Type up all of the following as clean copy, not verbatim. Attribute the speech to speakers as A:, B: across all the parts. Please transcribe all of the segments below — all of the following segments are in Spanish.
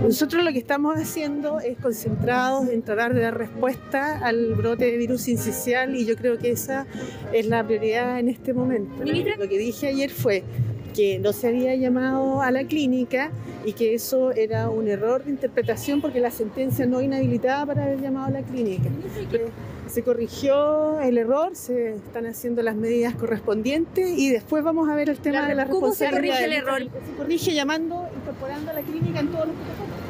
A: Nosotros lo que estamos haciendo es concentrados en tratar de dar respuesta al brote de virus sincicial y yo creo que esa es la prioridad en este momento. Lo que dije ayer fue que no se había llamado a la clínica y que eso era un error de interpretación porque la sentencia no inhabilitaba para haber llamado a la clínica. Se corrigió el error, se están haciendo las medidas correspondientes y después vamos a ver el tema de la responsabilidad.
B: ¿Cómo se corrige el error?
A: Se corrige llamando, incorporando a la clínica en todos los protocolos.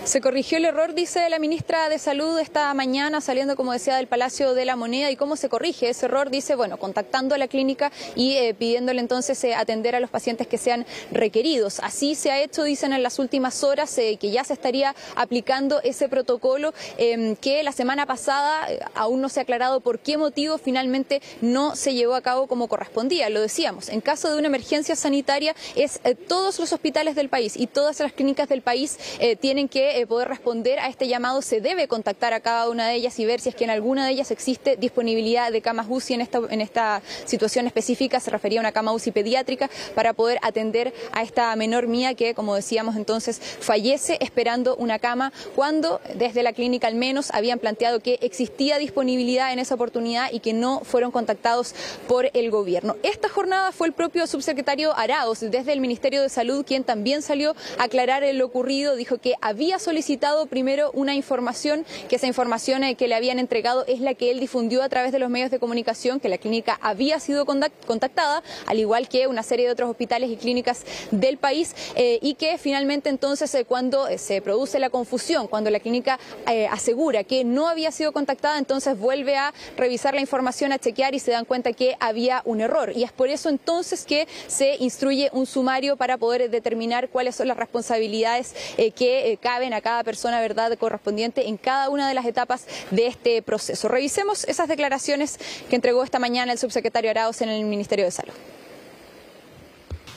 B: Se corrigió el error, dice la ministra de Salud esta mañana, saliendo, como decía, del Palacio de la Moneda. ¿Y cómo se corrige ese error? Dice, bueno, contactando a la clínica y pidiéndole entonces atender a los pacientes que sean requeridos. Así se ha hecho, dicen, en las últimas horas, que ya se estaría aplicando ese protocolo que la semana pasada aún no se ha aclarado por qué motivo finalmente no se llevó a cabo como correspondía. Lo decíamos, en caso de una emergencia sanitaria es todos los hospitales del país y todas las clínicas del país tienen que poder responder a este llamado. Se debe contactar a cada una de ellas y ver si es que en alguna de ellas existe disponibilidad de camas UCI. En esta situación específica se refería a una cama UCI pediátrica para poder atender a esta menor mía que, como decíamos entonces, fallece esperando una cama cuando desde la clínica al menos habían planteado que existía disponibilidad en esa oportunidad y que no fueron contactados por el gobierno. Esta jornada fue el propio subsecretario Arauz desde el Ministerio de Salud quien también salió a aclarar lo ocurrido. Dijo que había solicitado primero una información, que esa información que le habían entregado es la que él difundió a través de los medios de comunicación, que la clínica había sido contactada, al igual que una serie de otros hospitales y clínicas del país, y que finalmente entonces cuando se produce la confusión, cuando la clínica asegura que no había sido contactada, entonces vuelve a revisar la información, a chequear y se dan cuenta que había un error. Y es por eso entonces que se instruye un sumario para poder determinar cuáles son las responsabilidades que caben a cada persona, ¿verdad?, correspondiente en cada una de las etapas de este proceso. Revisemos esas declaraciones que entregó esta mañana el subsecretario Arauz en el Ministerio de Salud.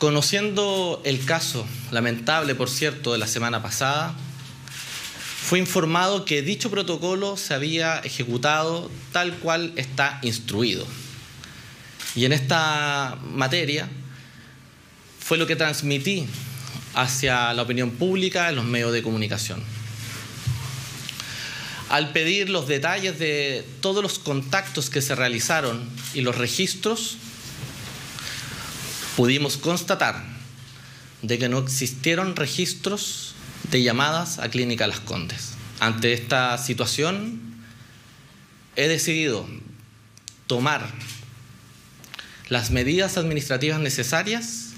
C: Conociendo el caso lamentable, por cierto, de la semana pasada, fue informado que dicho protocolo se había ejecutado tal cual está instruido. Y en esta materia fue lo que transmití hacia la opinión pública en los medios de comunicación. Al pedir los detalles de todos los contactos que se realizaron y los registros, pudimos constatar de que no existieron registros de llamadas a Clínica Las Condes. Ante esta situación, he decidido tomar las medidas administrativas necesarias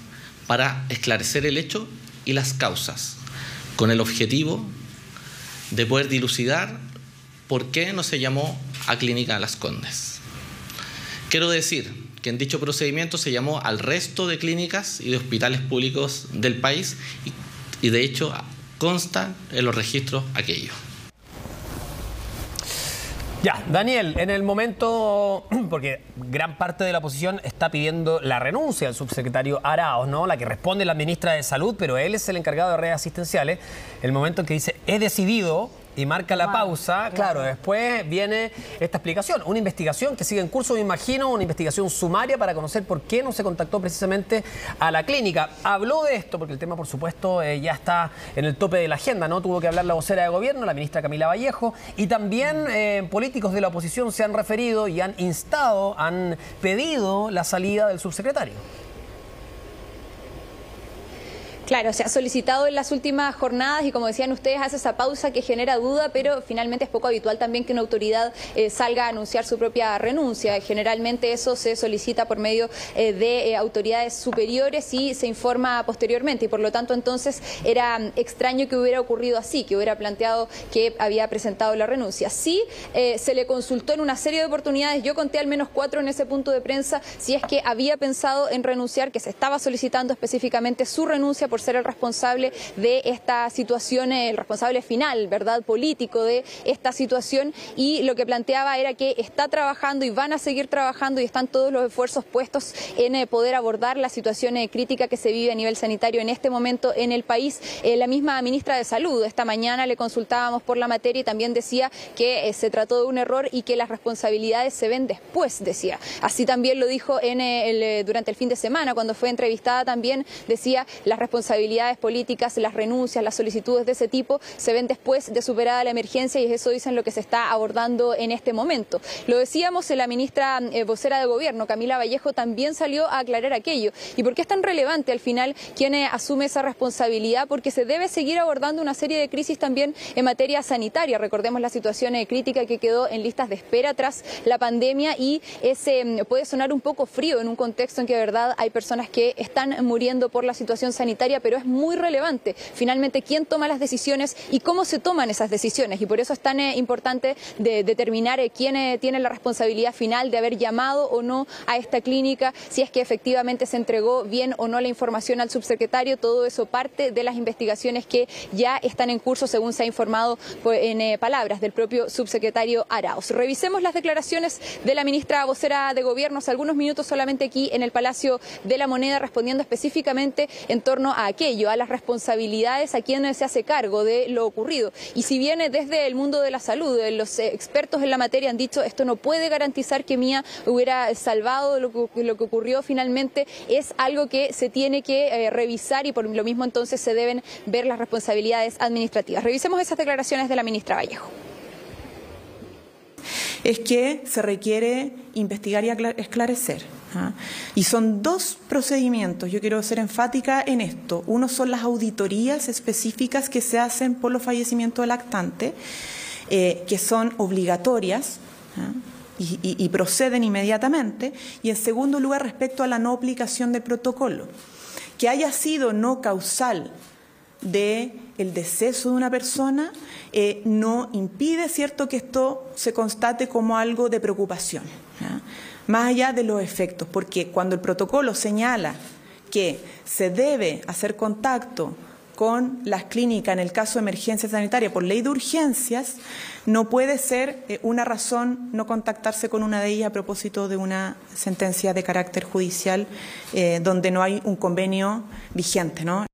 C: para esclarecer el hecho y las causas, con el objetivo de poder dilucidar por qué no se llamó a Clínica Las Condes. Quiero decir que en dicho procedimiento se llamó al resto de clínicas y de hospitales públicos del país y de hecho consta en los registros aquello.
D: Ya, Daniel, en el momento, porque gran parte de la oposición está pidiendo la renuncia del subsecretario Arauz, ¿no? La que responde la ministra de Salud, pero él es el encargado de redes asistenciales. El momento en que dice, he decidido, y marca la pausa, claro, después viene esta explicación, una investigación que sigue en curso, me imagino, una investigación sumaria para conocer por qué no se contactó precisamente a la clínica. Habló de esto, porque el tema, por supuesto, ya está en el tope de la agenda, ¿no? Tuvo que hablar la vocera de gobierno, la ministra Camila Vallejo, y también políticos de la oposición se han referido y han instado, han pedido la salida del subsecretario.
B: Claro, se ha solicitado en las últimas jornadas y, como decían ustedes, hace esa pausa que genera duda, pero finalmente es poco habitual también que una autoridad salga a anunciar su propia renuncia. Generalmente eso se solicita por medio de autoridades superiores y se informa posteriormente, y por lo tanto entonces era extraño que hubiera ocurrido así, que hubiera planteado que había presentado la renuncia. Sí, se le consultó en una serie de oportunidades, yo conté al menos 4 en ese punto de prensa, si es que había pensado en renunciar, que se estaba solicitando específicamente su renuncia por por ser el responsable de esta situación, el responsable final, ¿verdad?, político de esta situación, y lo que planteaba era que está trabajando y van a seguir trabajando y están todos los esfuerzos puestos en poder abordar la situación crítica que se vive a nivel sanitario en este momento en el país. La misma ministra de Salud, esta mañana le consultábamos por la materia y también decía que se trató de un error y que las responsabilidades se ven después, decía. Así también lo dijo durante el fin de semana, cuando fue entrevistada también decía las responsabilidades políticas, las renuncias, las solicitudes de ese tipo se ven después de superada la emergencia, y eso dicen lo que se está abordando en este momento. Lo decíamos, la ministra vocera de Gobierno, Camila Vallejo, también salió a aclarar aquello. ¿Y por qué es tan relevante al final quién asume esa responsabilidad? Porque se debe seguir abordando una serie de crisis también en materia sanitaria. Recordemos la situación crítica que quedó en listas de espera tras la pandemia, y ese puede sonar un poco frío en un contexto en que de verdad hay personas que están muriendo por la situación sanitaria, pero es muy relevante finalmente quién toma las decisiones y cómo se toman esas decisiones, y por eso es tan importante determinar quién tiene la responsabilidad final de haber llamado o no a esta clínica, si es que efectivamente se entregó bien o no la información al subsecretario. Todo eso parte de las investigaciones que ya están en curso, según se ha informado en palabras del propio subsecretario Arauz. Revisemos las declaraciones de la ministra vocera de Gobierno hace algunos minutos solamente aquí en el Palacio de la Moneda, respondiendo específicamente en torno a aquello, a las responsabilidades, a quién se hace cargo de lo ocurrido. Y si bien desde el mundo de la salud, los expertos en la materia han dicho esto no puede garantizar que Mía hubiera salvado lo que ocurrió finalmente, es algo que se tiene que revisar, y por lo mismo entonces se deben ver las responsabilidades administrativas. Revisemos esas declaraciones de la ministra Vallejo.
E: Es que se requiere investigar y esclarecer. Y son dos procedimientos, yo quiero ser enfática en esto. Uno son las auditorías específicas que se hacen por los fallecimientos del lactante, que son obligatorias y proceden inmediatamente. Y en segundo lugar, respecto a la no aplicación del protocolo, que haya sido no causal del deceso de una persona, no impide, ¿cierto?, que esto se constate como algo de preocupación, más allá de los efectos, porque cuando el protocolo señala que se debe hacer contacto con las clínicas en el caso de emergencia sanitaria por ley de urgencias, no puede ser una razón no contactarse con una de ellas a propósito de una sentencia de carácter judicial donde no hay un convenio vigente, ¿no?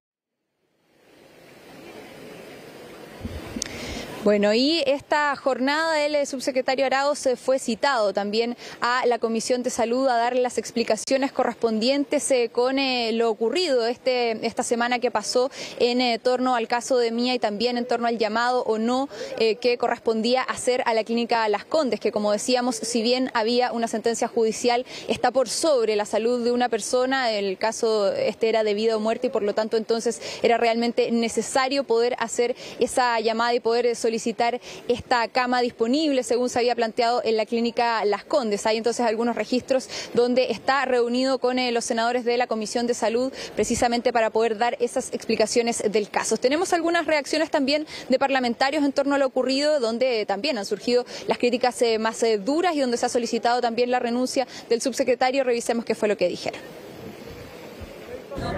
B: Bueno, y esta jornada el subsecretario Arauz fue citado también a la Comisión de Salud a dar las explicaciones correspondientes con lo ocurrido esta semana que pasó en torno al caso de Mía, y también en torno al llamado o no que correspondía hacer a la clínica Las Condes, que como decíamos, si bien había una sentencia judicial, está por sobre la salud de una persona. El caso era de vida o muerte, y por lo tanto entonces era realmente necesario poder hacer esa llamada y poder solicitar esta cama disponible, según se había planteado en la clínica Las Condes. Hay entonces algunos registros donde está reunido con los senadores de la Comisión de Salud, precisamente para poder dar esas explicaciones del caso. Tenemos algunas reacciones también de parlamentarios en torno a lo ocurrido, donde también han surgido las críticas más duras y donde se ha solicitado también la renuncia del subsecretario. Revisemos qué fue lo que dijeron.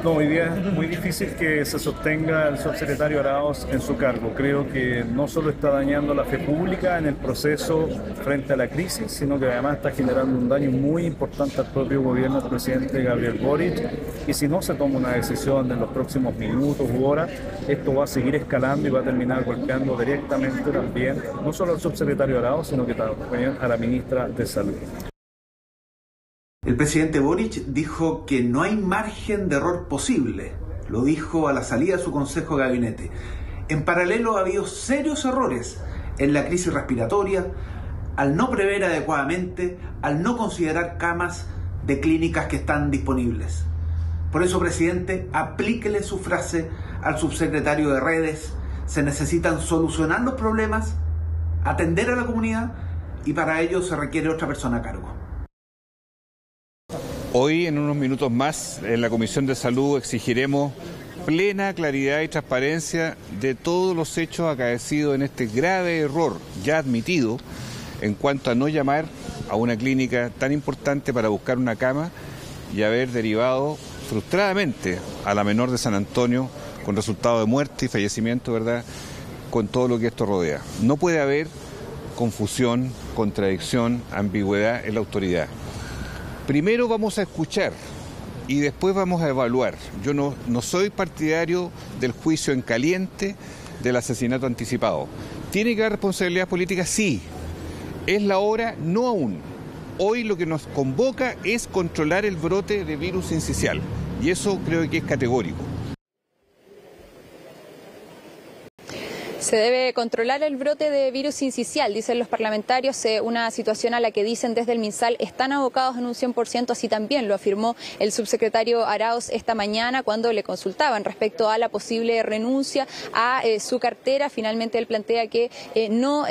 F: No, hoy día es muy difícil que se sostenga el subsecretario Arauz en su cargo. Creo que no solo está dañando la fe pública en el proceso frente a la crisis, sino que además está generando un daño muy importante al propio gobierno del presidente Gabriel Boric. Y si no se toma una decisión en los próximos minutos u horas, esto va a seguir escalando y va a terminar golpeando directamente también, no solo al subsecretario Arauz, sino que también a la ministra de Salud.
G: El presidente Boric dijo que no hay margen de error posible. Lo dijo a la salida de su consejo de gabinete. En paralelo ha habido serios errores en la crisis respiratoria, al no prever adecuadamente, al no considerar camas de clínicas que están disponibles. Por eso, presidente, aplíquele su frase al subsecretario de Redes. Se necesitan solucionar los problemas, atender a la comunidad, y para ello se requiere otra persona a cargo.
H: Hoy, en unos minutos más, en la Comisión de Salud exigiremos plena claridad y transparencia de todos los hechos acaecidos en este grave error ya admitido en cuanto a no llamar a una clínica tan importante para buscar una cama y haber derivado frustradamente a la menor de San Antonio con resultado de muerte y fallecimiento, ¿verdad?, con todo lo que esto rodea. No puede haber confusión, contradicción, ambigüedad en la autoridad. Primero vamos a escuchar y después vamos a evaluar. Yo no soy partidario del juicio en caliente del asesinato anticipado. ¿Tiene que haber responsabilidad política? Sí. ¿Es la hora? No aún. Hoy lo que nos convoca es controlar el brote de virus sincicial y eso creo que es categórico.
B: Se debe controlar el brote de virus sincicial, dicen los parlamentarios, una situación a la que dicen desde el MinSal están abocados en un 100%, así también lo afirmó el subsecretario Arauz esta mañana cuando le consultaban respecto a la posible renuncia a su cartera. Finalmente él plantea que no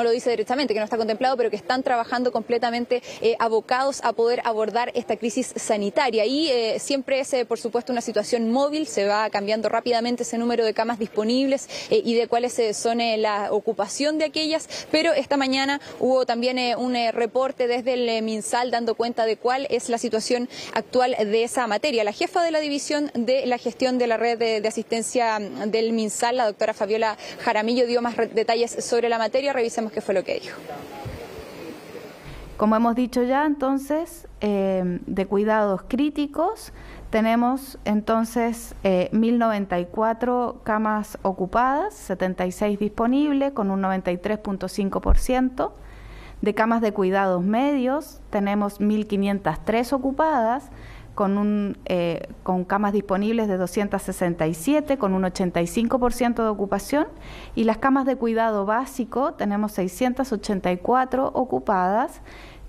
B: lo dice directamente, que no está contemplado, pero que están trabajando completamente abocados a poder abordar esta crisis sanitaria. Y siempre es, por supuesto, una situación móvil, se va cambiando rápidamente ese número de camas disponibles y de cuáles son la ocupación de aquellas, pero esta mañana hubo también un reporte desde el MinSal dando cuenta de cuál es la situación actual de esa materia. La jefa de la división de la gestión de la red de asistencia del MinSal, la doctora Fabiola Jaramillo, dio más detalles sobre la materia. Revisemos qué fue lo que dijo.
I: Como hemos dicho ya, entonces, de cuidados críticos, tenemos entonces 1.094 camas ocupadas, 76 disponibles con un 93.5%. De camas de cuidados medios tenemos 1.503 ocupadas con camas disponibles de 267 con un 85% de ocupación. Y las camas de cuidado básico tenemos 684 ocupadas.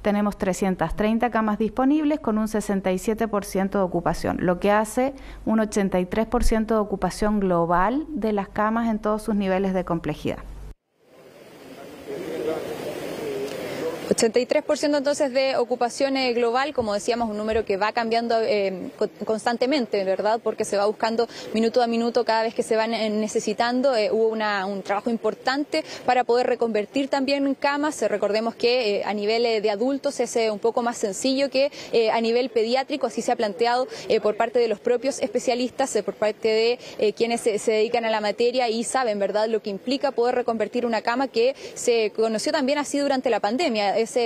I: Tenemos 330 camas disponibles con un 67% de ocupación, lo que hace un 83% de ocupación global de las camas en todos sus niveles de complejidad.
B: 83% entonces de ocupación global, como decíamos, un número que va cambiando constantemente, ¿verdad? Porque se va buscando minuto a minuto cada vez que se van necesitando. Hubo un trabajo importante para poder reconvertir también camas. Recordemos que a nivel de adultos es un poco más sencillo que a nivel pediátrico, así se ha planteado por parte de los propios especialistas, por parte de quienes se dedican a la materia y saben, ¿verdad?, lo que implica poder reconvertir una cama, que se conoció también así durante la pandemia. Es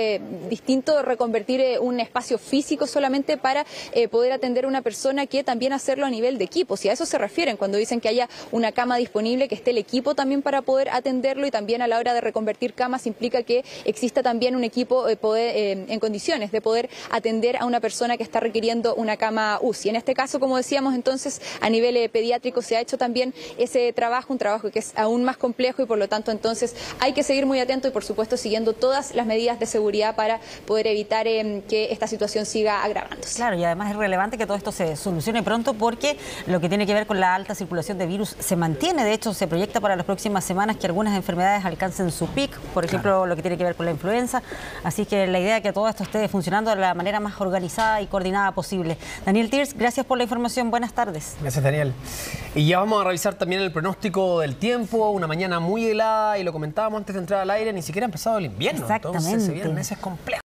B: distinto reconvertir un espacio físico solamente para poder atender a una persona que también hacerlo a nivel de equipos. Y a eso se refieren cuando dicen que haya una cama disponible, que esté el equipo también para poder atenderlo, y también a la hora de reconvertir camas implica que exista también un equipo en condiciones de poder atender a una persona que está requiriendo una cama UCI. En este caso, como decíamos, entonces a nivel pediátrico se ha hecho también ese trabajo, un trabajo que es aún más complejo y por lo tanto entonces hay que seguir muy atento y por supuesto siguiendo todas las medidas de seguridad para poder evitar que esta situación siga agravándose.
J: Claro, y además es relevante que todo esto se solucione pronto porque lo que tiene que ver con la alta circulación de virus se mantiene. De hecho, se proyecta para las próximas semanas que algunas enfermedades alcancen su pic, por ejemplo, lo que tiene que ver con la influenza. Así que la idea es que todo esto esté funcionando de la manera más organizada y coordinada posible. Daniel Tiers, gracias por la información. Buenas tardes.
D: Gracias, Daniel. Y ya vamos a revisar también el pronóstico del tiempo. Una mañana muy helada y lo comentábamos antes de entrar al aire, ni siquiera ha empezado el invierno.
J: Exactamente.
D: Entonces se vienen meses complejos.